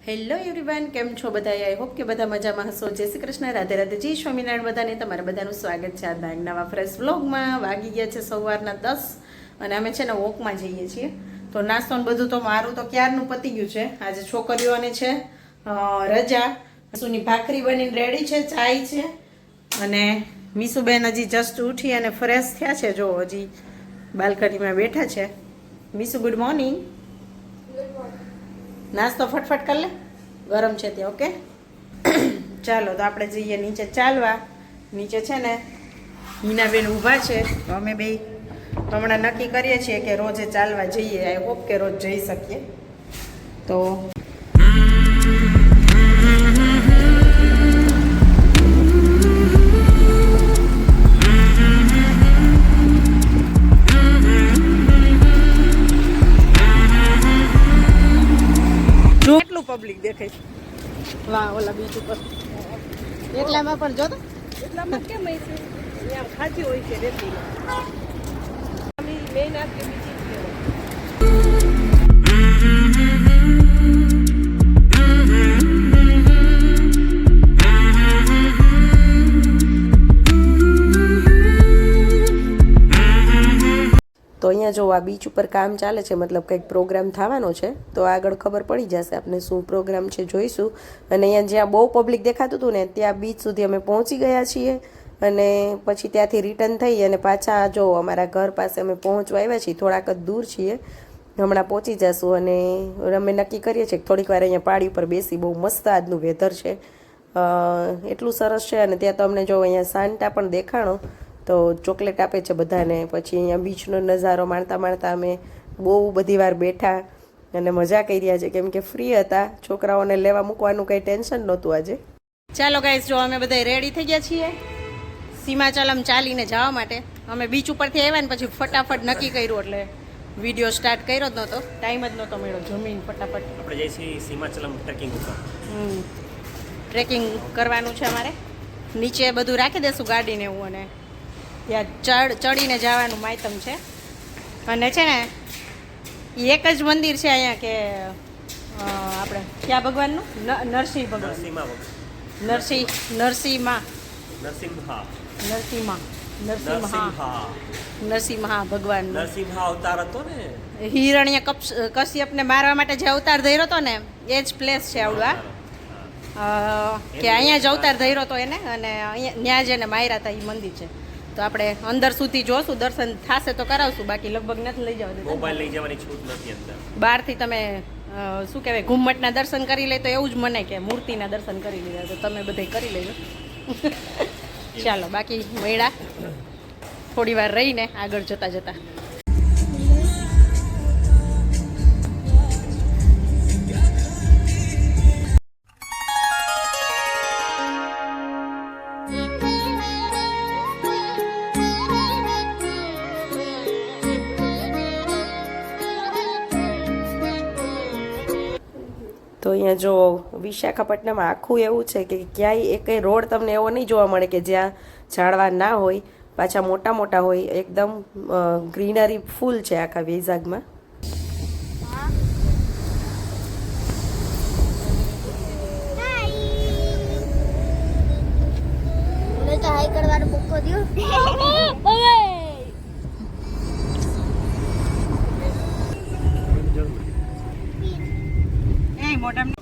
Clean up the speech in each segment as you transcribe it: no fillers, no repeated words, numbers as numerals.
Hello everyone, કેમ છો બધા? આઈ હોપ કે બધા મજામાં હશો. જય શ્રી કૃષ્ણ, રાધે રાધે, જય સ્વામિનારાયણ. બધાને તમારા બધાનું સ્વાગત છે આજના એક નવા ફ્રેશ વ્લોગમાં. વાગી ગયા છે સવારના 10 અને અમે છે ને વોકમાં જઈએ છીએ. તો નાસ્તો ને બધું તો મારું તો ક્યારનું પતી ગયું છે. આજે છોકરીઓને છે રજા. મીસુની ભાખરી બનીને રેડી છે, ચાય છે અને મીસુબેન હજી જસ્ટ ઉઠી અને ફ્રેશ થયા છે. જો હજી બાલ્કનીમાં બેઠા છે. મીસુ ગુડ મોર્નિંગ. નાસ્તો ફટફટ કરી લે, ગરમ છે ત્યાં. ઓકે, ચાલો તો આપણે જઈએ નીચે ચાલવા. નીચે છે ને હિનાબેન ઊભા છે. અમે બે હમણાં નક્કી કરીએ છીએ કે રોજે ચાલવા જઈએ. આઈ હોપ કે રોજ જઈ શકીએ. તો કેટલું પબ્લિક દેખાય. વાહ, ઓલા બીચ ઉપર એટલામાં પણ જો તો એટલામાં કેમ હોય છે? અહીંયા ખાતી હોય છે રેતી. મેઇન આપકે બીજી તો અહીંયા જો આ બીચ ઉપર કામ ચાલે છે, મતલબ કંઈક પ્રોગ્રામ થવાનો છે. તો આગળ ખબર પડી જશે આપણે શું પ્રોગ્રામ છે, જોઈશું. અને અહીંયા જ્યાં બહુ પબ્લિક દેખાતું હતું ને ત્યાં બીચ સુધી અમે પહોંચી ગયા છીએ. અને પછી ત્યાંથી રિટર્ન થઈ અને પાછા જો અમારા ઘર પાસે અમે પહોંચવા આવ્યા છીએ. થોડાક જ દૂર છીએ, હમણાં પહોંચી જશું. અને અમે નક્કી કરીએ છીએ કે થોડીક વાર અહીંયા પાડી ઉપર બેસી. બહુ મસ્ત આજનું વેધર છે, એટલું સરસ છે. અને ત્યાં તો અમને જો અહીંયા સાન્ટા પણ દેખાણો, તો ચોકલેટ આપે છે બધાને. પછી અહીંયા બીચનો નજારો માણતા માણતા અમે બહુ બધી વાર બેઠા અને મજા કરી રહ્યા છે, કેમ કે ફ્રી હતા. છોકરાઓને લેવા મૂકવાનું કંઈ ટેન્શન નહોતું આજે. ચાલો ગાઈસ, જો અમે બધા રેડી થઈ ગયા છીએ સીમાચલમ ચાલીને જવા માટે. અમે બીચ ઉપરથી આવ્યા ને પછી ફટાફટ નક્કી કર્યું, એટલે વિડીયો સ્ટાર્ટ કર્યો જ નહોતો, ટાઈમ જ નહોતો મળ્યો. જમીન ફટાફટ આપણે જઈએ છીએ સીમાચલમ ટ્રેકિંગ ઉપર. ટ્રેકિંગ કરવાનું છે અમારે. નીચે બધું રાખી દેશું ગાડીને એવું, અને ત્યાં ચડીને જવાનું માયતમ છે. અને છે ને એક જ મંદિર છે અહીંયા કે આપણે ક્યાં ભગવાનનું? નરસિંહ ભગવાન. નરસિંહ ભગવાન. નરસિંહ અવતાર હતો ને, હિરણ્ય કશ્યપને મારવા માટે જે અવતાર ધર્યો હતો ને, એ જ પ્લેસ છે આવડું કે અહીંયા જ અવતાર ધર્યો હતો એને. અને અહીંયા ત્યાં જ એને માર્યા હતા. એ મંદિર છે. તો આપણે અંદર સુધી જોશું, દર્શન થશે તો કરાવશું, બાકી લગભગ નથી લઈ જવા દેતા. મોબાઈલ લઈ જવાની છૂટ નથી અંદર. બહારથી તમે શું કહેવાય, ઘુમ્મટના દર્શન કરી લે તો એવું જ મને કે મૂર્તિના દર્શન કરી લીધા, તો તમે બધે કરી લેજો. ચાલો, બાકી મેળા થોડી વાર રહીને આગળ જતા જતા. તો અહીંયા જો વિશાખાપટ્ટનમ આખું એવું છે કે ક્યાંય એક રોડ તમને એવો નહીં જોવા મળે કે જ્યાં ઝાડવા ના હોય, પાછા મોટા મોટા હોય. એકદમ ગ્રીનરી ફૂલ છે આખા વિઝાગમાં. હાય કરવાનો મોકો દયો.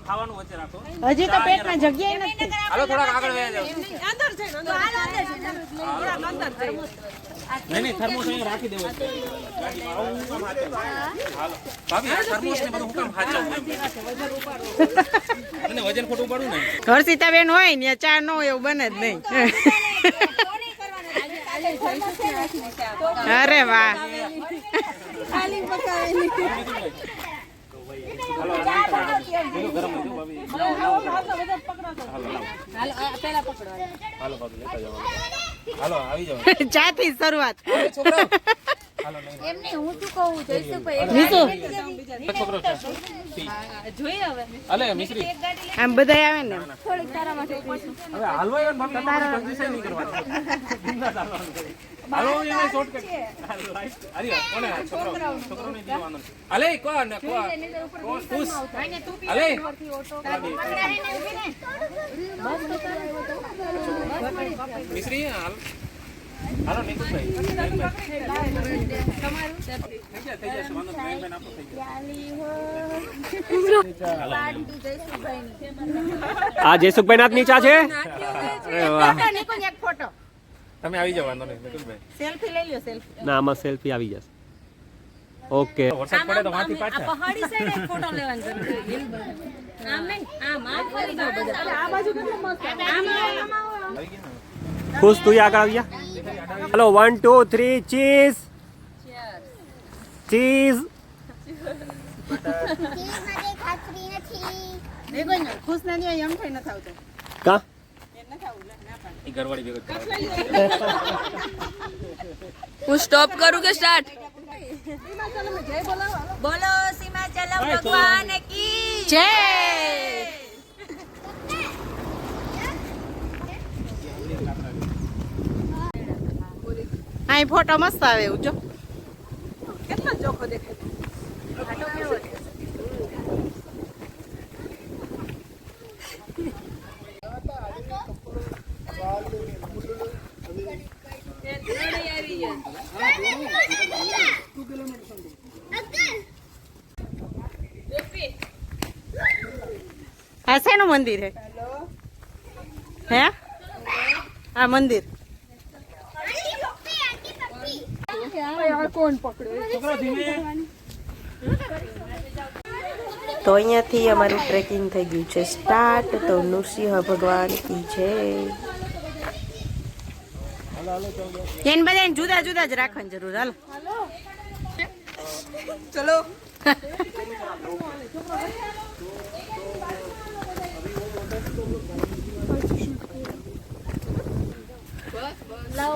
ખાવાનું વચ્ચે રાખો. હજી તો પેટમાં જગ્યાએ નથી. હાલો થોડાક આગળ વહી જાઓ. અંદર છે, અંદર છે. નહીં થર્મોસ અહીં રાખી દેવો છે. હાલો ભાભી, આ થર્મોસ ને બધું હું કામ ખાચા અને વજન ખોટું પાડું ને. હર્ષિતાબેન હોય ને ચા ન હોય એવું બને જ નહીં. અરે વાહ. હાલો આવી જાઓ. ચા થી શરૂઆત. એમ નહીં હું શું કહું જઈશું છોકરો છે જોઈએ હવે અલે મિશ્રી આમ બધા આવે ને થોડીક તારા માટે હવે હાલવા આવ્યો ને ભાભી કંજૂસાઈ નહીં કરવાની હાલો એને શોર્ટકટ અરે કોને છોકરોને દીવાનો અલે કોણ ખુશ અલે મિશ્રી હાલો નિકુભાઈ થઈ જશે વાંધો નહીં બેન આપો થઈ આ જયસુખભાઈ ના નીચા છે અરે વાહ એક ફોટો તમે આવી જાવ વાંધો નહીં નિકુભાઈ સેલ્ફી લઈ લ્યો સેલ્ફી ના આમાં સેલ્ફી આવી જશે ઓકે વરસાદ પડે તો વાંથી પાછા પહાડી સાઈડ એક ફોટો લેવાની જરૂર છે આમ નહીં આમ ફરી જાવ બધા આ બાજુ કેટલો મસ્ત આમ ખુશ તું આગળ આવી જા હાલો 1 2 3 ચીઝ ચીઝ મારે ખાતરી નથી દેખો ને ખુશ ના નહીં એમ થઈ ન થાવતો કા એ ઘરવાળી ભેગો હું સ્ટોપ કરું કે સ્ટાર્ટ બોલો સીમાચલમ ભગવાન કી જય અહીં ફોટો મસ્ત આવે એવું જો કેટલો ચોખ્ખો દેખાય આટો કેવો છે આ શેનું મંદિર હે આ મંદિર તો અહીંયાથી અમારું ટ્રેકિંગ થઈ ગયું છે સ્ટાર્ટ તો નૃસિંહ ભગવાન કી છે એને બધા જુદા જુદા જ રાખવાની જરૂર હાલો ચલો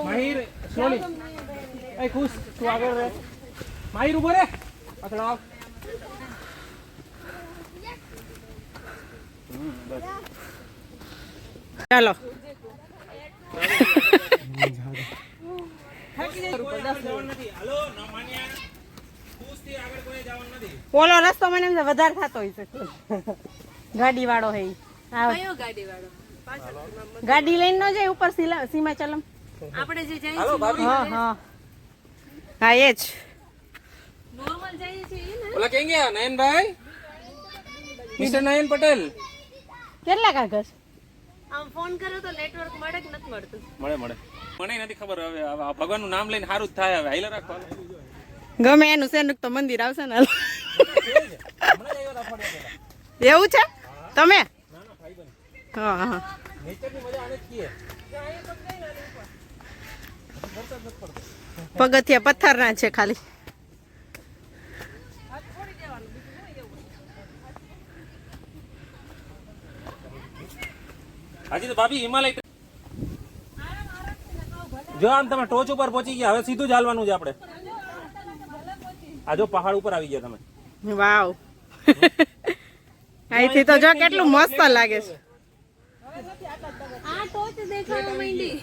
માહિર સ્લોલી એ ખુશ તું આગળ રહે માહિર ઉભો રે પાછળ આવ ચાલો હાલો ન માન્યા ખુશ થી આગળ કોઈ જવાનું નથી ઓલો રસ્તો મને એમ છે વધારે થતો હોય છે ગાડી વાળો હે કયો ગાડી વાળો ગાડી લઈને ન જાય ઉપર સીમાચલમ આપણે જે જઈએ હાલો ભાભી હા હા હા એ જ નોર્મલ જઈએ છીએ ને ઓલા કેમ ગયા નયનભાઈ મિસ્ટર નયન પટેલ કેટલા કાગળ આમ ફોન કર્યો તો નેટવર્ક મળે કે નથી મળતું મળે મળે મને નથી ખબર હવે આ ભગવાનનું નામ લઈને સારું જ થાય હવે હાઈલા રાખો ગમે એનું સેનુક તો મંદિર આવશે ને એવું છે તમે હા હા નેચરની મજા આને જ કીએ પગથિયા પથ્થરના છે ખાલી હાજી તો ભાભી હિમાલય જો આમ તમે ટોચ ઉપર પહોંચી ગયા હવે સીધું જ હાલવાનું છે આપણે આ જો પહાડ ઉપર આવી ગયા તમે વાવ અહીંથી તો જો કેટલું મસ્ત લાગે છે આ ટોચ દેખાવા માંડી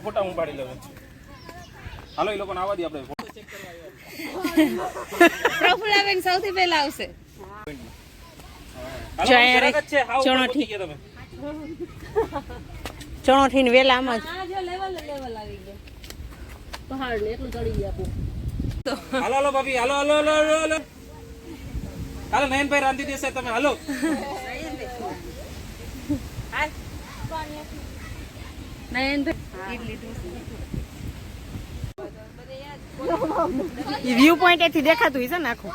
ફોટા હું પાડી લઉં હાલો એ લોકોને આવવા દઈએ આપણે પ્રફુલ્લાબેન સૌથી પહેલા આવશે હાલો, જય જરાક જ છે હાવ ઉપર ચણોઠી. પહોંચી ગયા તમે ચણોઠી ને વેલામાં જ આ જો લેવલ આવી ગયો પહાડ ને એટલું ચડી ગયા હાલો હાલો ભાભી હાલો હાલો હાલો હાલો હાલો હાલો નયનભાઈ રાંધી દેશે તમે હાલો વ્યૂ પોઈન્ટ એથી દેખાતું હશે ને આખું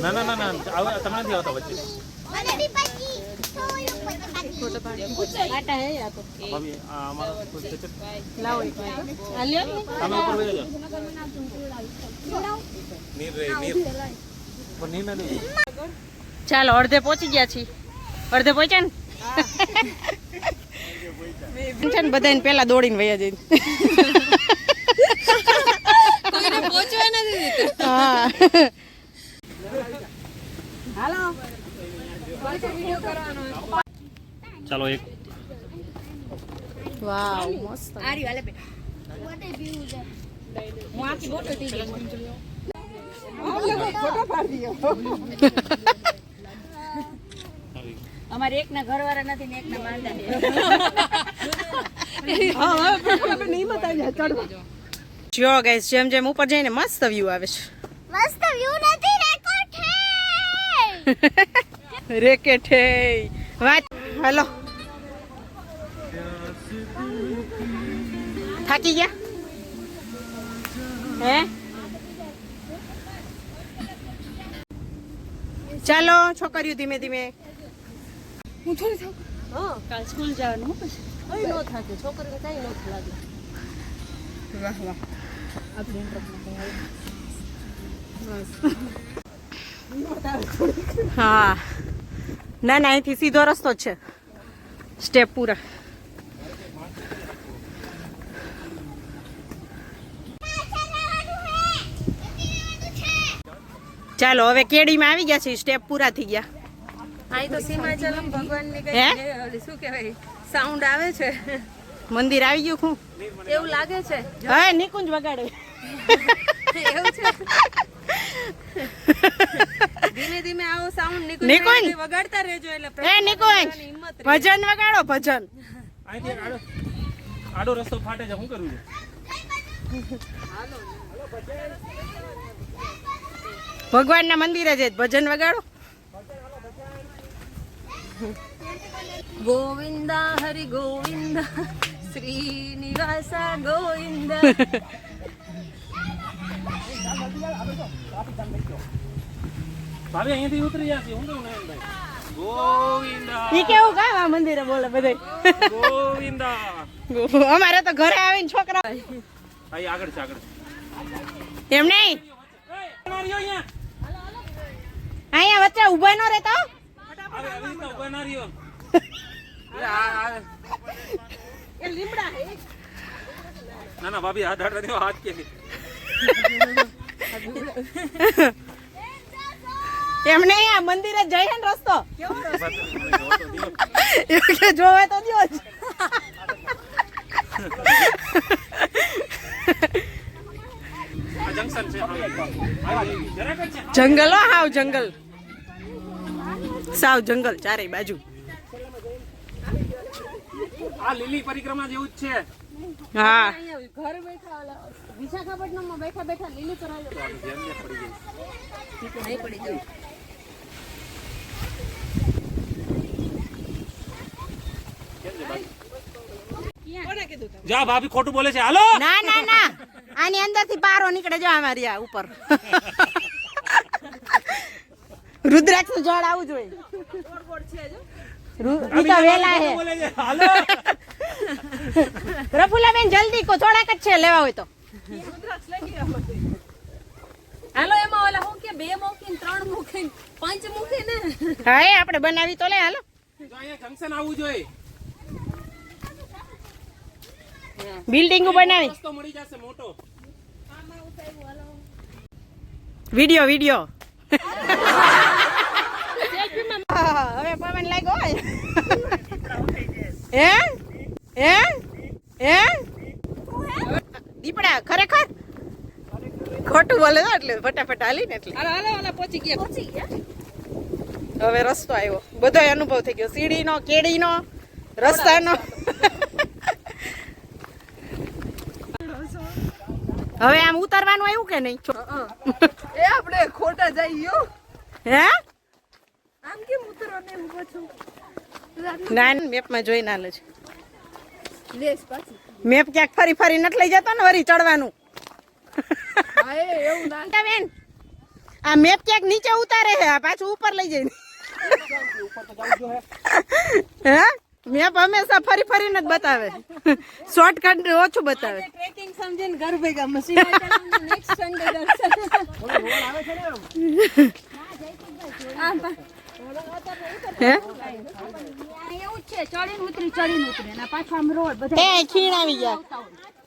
ના ના ના ના તમે નથી આવતા વચ્ચે મને બી પછી ફોટો પાડી ભાભી આ અમારા કોઈ છે? લાવો એક તમે ઉપર બેસી જાઓ નીર રે નીર પણ નીર ના દેજો ચાલો અડધે પહોંચી ગયા છીએ અડધે પહોંચ્યા ને છે ને બધાને પેલા દોડીને વયા જઈને કોઈને પહોંચવા નથી દીધું. હા ચાલો એક વાવ મસ્ત. What a view there. હું આખી બોટલ થઈ ગઈ. અમારે એક ના ઘરવાળા નથી ને એક ના માંદા છે. જો ગાઈસ જેમ જેમ ઉપર જઈને મસ્ત વ્યૂ આવે છે. મસ્ત view નથી રેકોર્ડ છે. રેકેટ હે વાત. હાલો થાકી ગયા હે? ચાલો છોકરીઓ ધીમે ધીમે. હું થોડી થાક. હા કાલ સ્કૂલ જવાનું હું પછી કઈ નો થાકે છોકરીને કઈ નો લાગે. વાહ વાહ હા ના ના અહીંથી સીધો રસ્તો જ છે સ્ટેપ પૂરા. ચાલો હવે કેડીમાં આવી ગયા છે સ્ટેપ પૂરા થઈ ગયા. અહીં તો સીમાચલમ ભગવાનની હે? કઈ શું કહેવાય સાઉન્ડ આવે છે મંદિર આવી ગયું હું એવું લાગે છે હા નિકુંજ વગાડે એવું છે ધીમે ધીમે આવો સાઉન્ડ નિકુંજ વગાડતા રહેજો એટલે એ નિકુંજ ભજન વગાડો ભજન. અહીંથી આડો રસ્તો ફાટે છે, શું કરવું છે? ભગવાનના મંદિરે જ ભજન વગાડો. ગોવિંદા હરિ ગોવિંદા શ્રીનિવાસા ગોવિંદા. ભાભી અહીંયાથી ઉતરી જશે, શું કહું નયનભાઈ? ગોવિંદા ઈ કેવું કામ આ મંદિરે બોલે બધા. ગોવિંદા. અમારે તો ઘરે આવીને છોકરા અહીં આગળ છે, આગળ છે. એમ નહીં નારીઓ અહીંયા. અહીંયા વચ્ચે ઉભા નો રહેતા. અરે આવી રીતના ઊભા ના રહ્યો. ના ના ભાભી હાથ હાથ દો, હાથ કે એમ નહીં આ મંદિરે જઈએ ને રસ્તો જોવે તો દ્યો જ. આ જંકશન છે, જરાક જ છે. જંગલ હો હાવ જંગલ સાવ જંગલ ચારે બાજુ. આ લીલી પરિક્રમા જેવું જ છે. હા ઘર બેઠા વિશાખાપટ્ટનમમાં બેઠા બેઠા લીલું કરાવી નહીં પડી જાય. જા ભાભી ખોટું બોલે છે, હાલો. ના ના ના આની અંદર થી પારો નીકળે જો અમારી આ ઉપર. રુદ્રાક્ષ નું ઝાડ આવું જોઈએ. ઈ તો વેલા હે. બોલે છે, હાલો. પ્રફુલ્લાબેન જલ્દી કો થોડાક જ છે લેવા હોય તો. હાલો એમાં ઓલા હું કે 2 મૂકીને 3 મૂકીને 5 મૂકીને હા એ આપણે બનાવી તો લે હાલો. જો અહીંયા જંકશન આવવું જોઈએ. બિલ્ડિંગ બનાવી રસ્તો મળી જશે મોટો. Video video. હવે પવન લાગ્યો હોય. હે હે હે દીપડા ખરેખર ખોટું બોલે તો એટલે ફટાફટ હાલી ને એટલે. હાલો પહોંચી ગયા. હવે રસ્તો આવ્યો, બધો અનુભવ થઈ ગયો, સીડીનો કેડીનો રસ્તાનો. હવે આમ ઉતરવાનું આવ્યું કે નહીં? એ આપણે ખોટા જઈએ. હે આમ કેમ ઉતરવાને એમ પાછું ના મેપમાં જોઈને હાલે છે. લેસ પાછી. મેપ ક્યાંક ફરી ફરી નથી લઈ જતો ને વરી ચડવાનું. હા એવું લાગે. બેન આ મેપ ક્યાંક નીચે ઉતારે છે, આ પાછું ઉપર લઈ જાય. હે મેપ હંમેશા ફરી ફરીને જ બતાવે, શોર્ટકટ ઓછું બતાવે. ટ્રેકિંગ સમજીને ઘર ભેગા મશીન નેક્સ્ટ સન્ડે દર્શન. હે ચડીને ઉતરે ને પાછો આમ રોડ બધા એ ખીણ આવી ગયા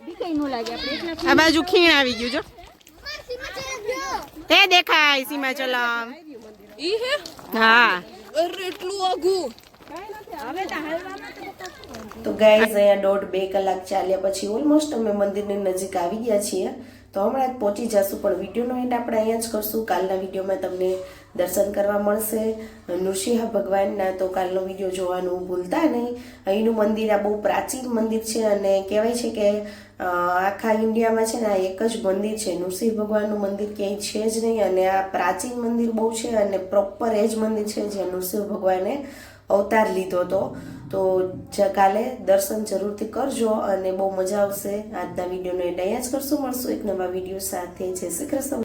બીકઈ નો લાગે આપણે એકલા આ બાજુ ખીણ આવી ગયું જો સીમા ચલમ જો તે દેખાય સીમાચલમ ઈ હે હા અરે એટલું આઘું હવે તો હાલવામાં તો ગાઈઝ અહીંયા 1.5-2 કલાક ચાલ્યા પછી ઓલમોસ્ટ અમે મંદિરની નજીક આવી ગયા છીએ. તો હમણાં જ પહોંચી જશું, પણ વિડીયોનો એન્ડ આપણે અહીંયા જ કરશું. કાલના વિડીયોમાં તમને દર્શન કરવા મળશે નૃસિંહ ભગવાનના, તો કાલનો વિડીયો જોવાનું ભૂલતા નહીં. અહીંનું મંદિર આ બહુ પ્રાચીન મંદિર છે અને કહેવાય છે કે આખા ઇન્ડિયામાં છે ને આ એક જ મંદિર છે, નૃસિંહ ભગવાનનું મંદિર ક્યાંય છે જ નહીં. અને આ પ્રાચીન મંદિર બહુ છે અને પ્રોપર એ જ મંદિર છે જ્યાં નૃસિંહ ભગવાને અવતાર લીધો હતો. તો કાલે દર્શન જરૂરથી કરજો અને બહુ મજા આવશે. આજના વિડીયોનો એન્ડ અહીંયા જ કરશું. મળશું એક નવા વિડીયો સાથે. જય શ્રી કૃષ્ણ.